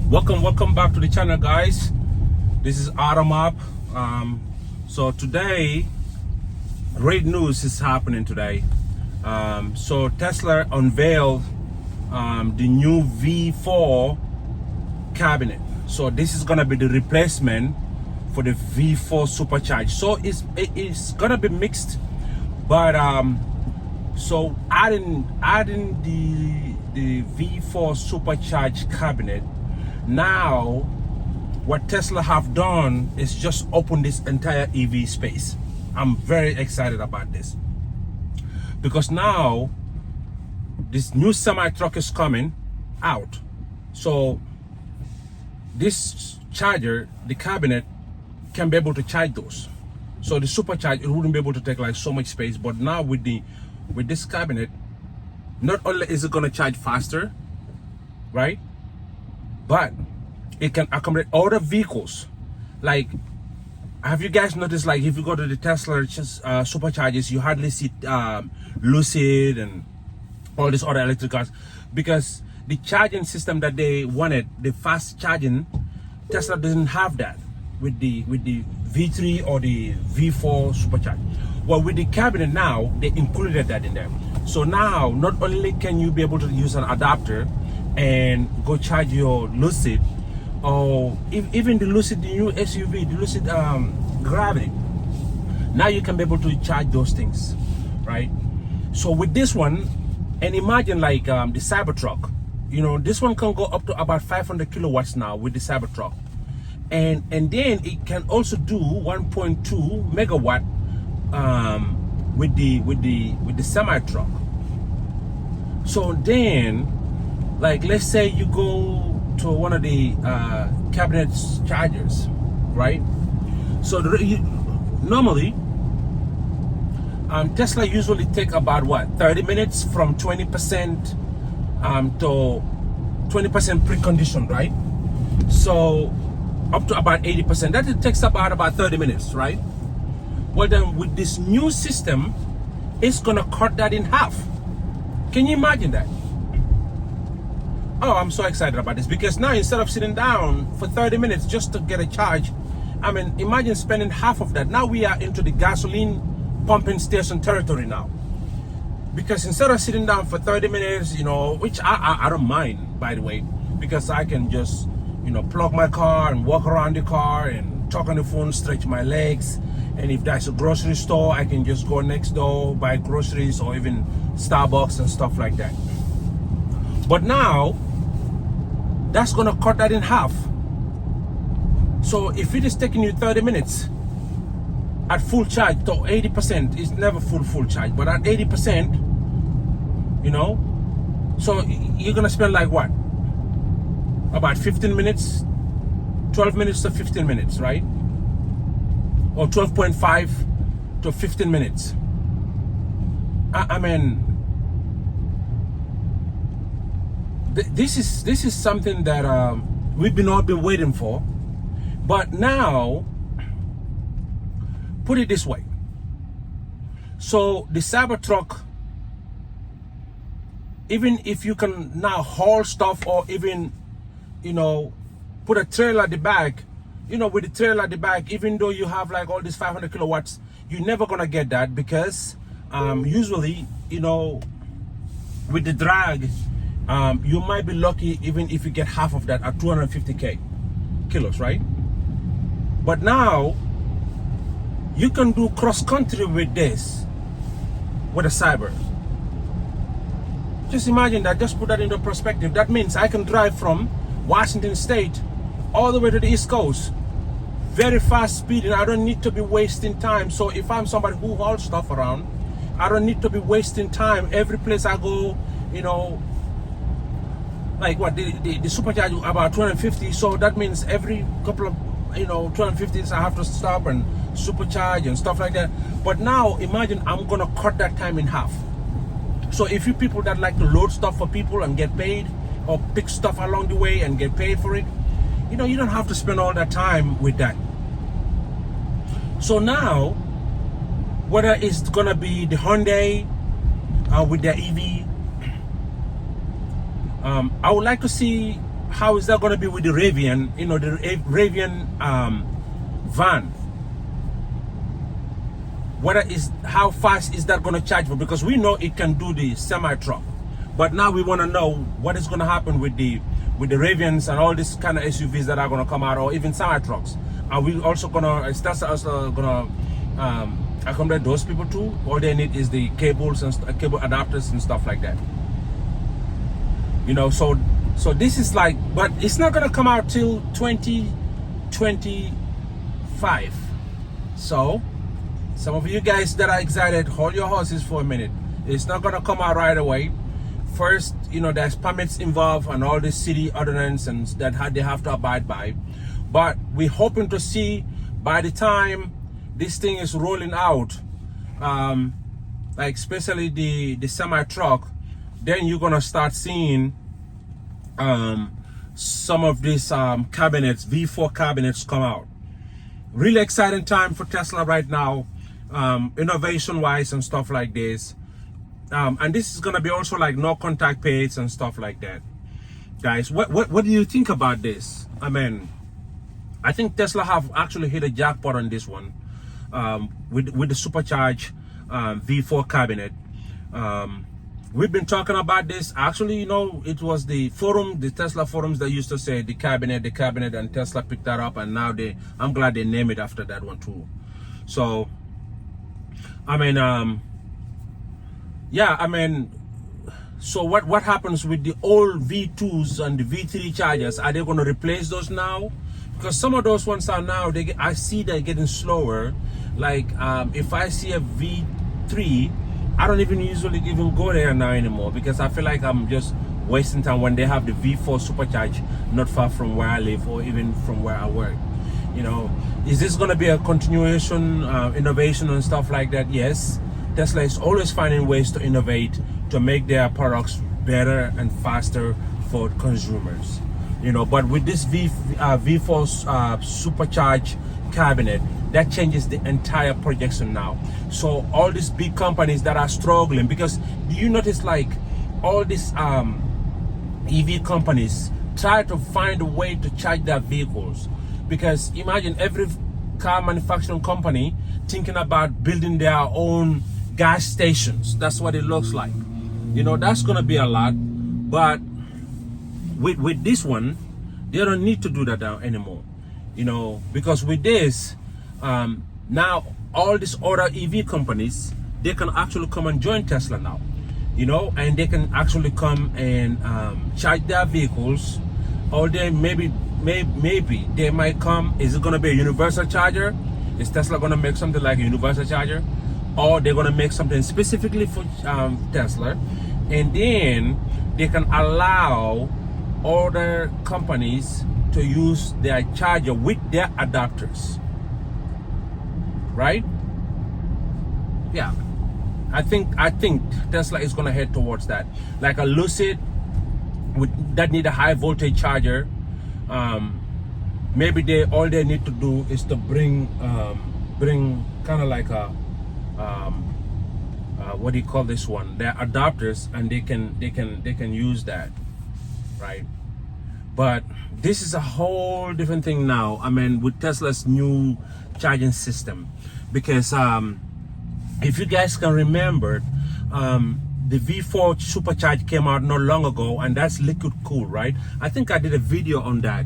Welcome back to the channel, guys. This is Autumn Up. So today, great news is happening today. So Tesla unveiled the new V4 cabinet. So this is gonna be the replacement for the V4 Supercharger. So it's gonna be mixed, but so adding the V4 Supercharged cabinet, now what Tesla have done is just open this entire EV space. I'm very excited about this because now this new semi truck is coming out. So this charger, the cabinet, can be able to charge those. So the Supercharger, it wouldn't be able to take like so much space, but now with this cabinet, not only is it going to charge faster, right, but it can accommodate other vehicles. Like, have you guys noticed, like, if you go to the Tesla Superchargers, you hardly see Lucid and all these other electric cars, because the charging system that they wanted, the fast charging, Tesla doesn't have that with the V3 or the V4 Supercharger. Well, with the cabinet now, they included that in there. So now, not only can you be able to use an adapter and go charge your Lucid, or even the Lucid, the new SUV, the Lucid Gravity, now you can be able to charge those things, right? So with this one, and imagine like the Cybertruck, you know, this one can go up to about 500 kilowatts now with the Cybertruck, and then it can also do 1.2 megawatt with the semi truck. So then, like, let's say you go to one of the cabinet chargers, right? So normally Tesla usually take about what, 30 minutes from 20% to 20% precondition, right? So up to about 80%. That it takes about 30 minutes, right? Well, then with this new system, it's gonna cut that in half. Can you imagine that? Oh, I'm so excited about this, because now instead of sitting down for 30 minutes just to get a charge, I mean, imagine spending half of that. Now we are into the gasoline pumping station territory now. Because instead of sitting down for 30 minutes, you know, which I don't mind, by the way, because I can just, you know, plug my car and walk around the car and talk on the phone, stretch my legs. And if there's a grocery store, I can just go next door, buy groceries, or even Starbucks and stuff like that. But now, that's gonna cut that in half. So if it is taking you 30 minutes at full charge to 80%, it's never full charge, but at 80%, you know, so you're gonna spend like what? About 15 minutes, 12 minutes to 15 minutes, right? Or 12.5 to 15 minutes. I mean, this is something that we've all been waiting for. But now, put it this way. So the Cybertruck, even if you can now haul stuff, or even, you know, put a trailer at the back, you know, with the trailer at the back, even though you have like all these 500 kilowatts, you're never gonna get that, because usually, you know, with the drag, you might be lucky even if you get half of that at 250 kilos, right? But now you can do cross country with this, with a Cyber. Just imagine that. Just put that into perspective. That means I can drive from Washington State all the way to the East Coast, very fast speed, and I don't need to be wasting time. So if I'm somebody who hauls stuff around, I don't need to be wasting time every place I go, you know. Like what, the Supercharger about 250, so that means every couple of, you know, 250s I have to stop and supercharge and stuff like that. But now imagine I'm gonna cut that time in half. So if you people that like to load stuff for people and get paid, or pick stuff along the way and get paid for it, you know, you don't have to spend all that time with that. So now, whether it's gonna be the Hyundai with their EV, I would like to see how is that going to be with the Rivian, you know, the Rivian van. How fast is that going to charge for? Because we know it can do the semi truck, but now we want to know what is going to happen with the Rivians and all these kind of SUVs that are going to come out, or even semi trucks. Are we also gonna? Is Tesla also gonna accommodate those people too? All they need is the cables and cable adapters and stuff like that. You know, so this is like, but it's not gonna come out till 2025. So some of you guys that are excited, hold your horses for a minute. It's not gonna come out right away. First, you know, there's permits involved and all the city ordinance and that they have to abide by. But we're hoping to see by the time this thing is rolling out, like especially the semi truck, then you're gonna start seeing some of these cabinets, V4 cabinets, come out. Really exciting time for Tesla right now, innovation wise and stuff like this. And this is gonna be also like no contact pads and stuff like that. Guys, what do you think about this? I mean, I think Tesla have actually hit a jackpot on this one, with the Supercharge V4 cabinet. We've been talking about this. Actually, you know, it was the Tesla forums that used to say the cabinet, and Tesla picked that up, and now I'm glad they named it after that one too. So, I mean, yeah, I mean, so what happens with the old V2s and the V3 chargers? Are they going to replace those now? Because some of those ones are now, I see they're getting slower. Like if I see a V3, I don't usually go there now anymore, because I feel like I'm just wasting time when they have the V4 Supercharge not far from where I live or even from where I work. You know, is this going to be a continuation, innovation and stuff like that? Yes. Tesla is always finding ways to innovate to make their products better and faster for consumers. You know, but with this V4 Supercharge cabinet, that changes the entire projection now. So all these big companies that are struggling, because do you notice like all these EV companies try to find a way to charge their vehicles? Because imagine every car manufacturing company thinking about building their own gas stations. That's what it looks like. You know, that's gonna be a lot. But with this one, they don't need to do that now anymore. You know, because with this, now all these other EV companies, they can actually come and join Tesla now. You know, and they can actually come and charge their vehicles. Or they maybe they might come. Is it gonna be a universal charger? Is Tesla gonna make something like a universal charger? Or they're gonna make something specifically for Tesla, and then they can allow other companies to use their charger with their adapters, right? Yeah, I think Tesla is gonna head towards that, like a Lucid that need a high voltage charger. Maybe all they need to do is to bring kind of like a what do you call this one? Their adapters, and they can use that, right? But this is a whole different thing now. I mean, with Tesla's new charging system, because if you guys can remember, the V4 Supercharge came out not long ago, and that's liquid cool, right? I think I did a video on that,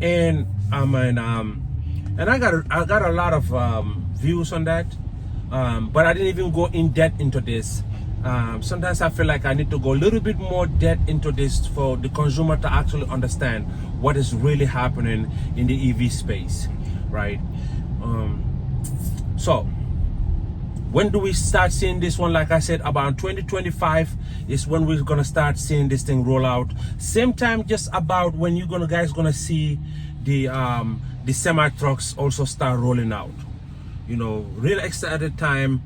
and I mean, and I got a lot of views on that. But I didn't even go in depth into this. Sometimes I feel like I need to go a little bit more depth into this for the consumer to actually understand what is really happening in the EV space, right? So when do we start seeing this one? Like I said, about 2025 is when we're gonna start seeing this thing roll out. Same time, just about when you guys gonna see the semi trucks also start rolling out. You know, really excited time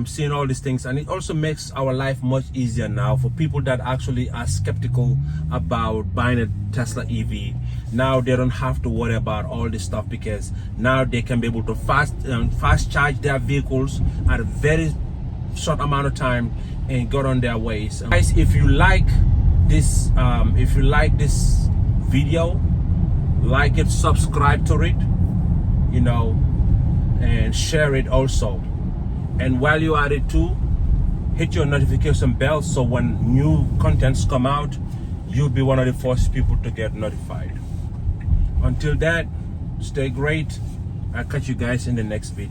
seeing all these things, and it also makes our life much easier now for people that actually are skeptical about buying a Tesla EV. Now they don't have to worry about all this stuff, because now they can be able to fast charge their vehicles at a very short amount of time and go on their ways. Guys, if you like this, if you like this video, like it, subscribe to it, you know, and share it also. And while you're at it too, hit your notification bell so when new contents come out, you'll be one of the first people to get notified. Until that, stay great. I'll catch you guys in the next video.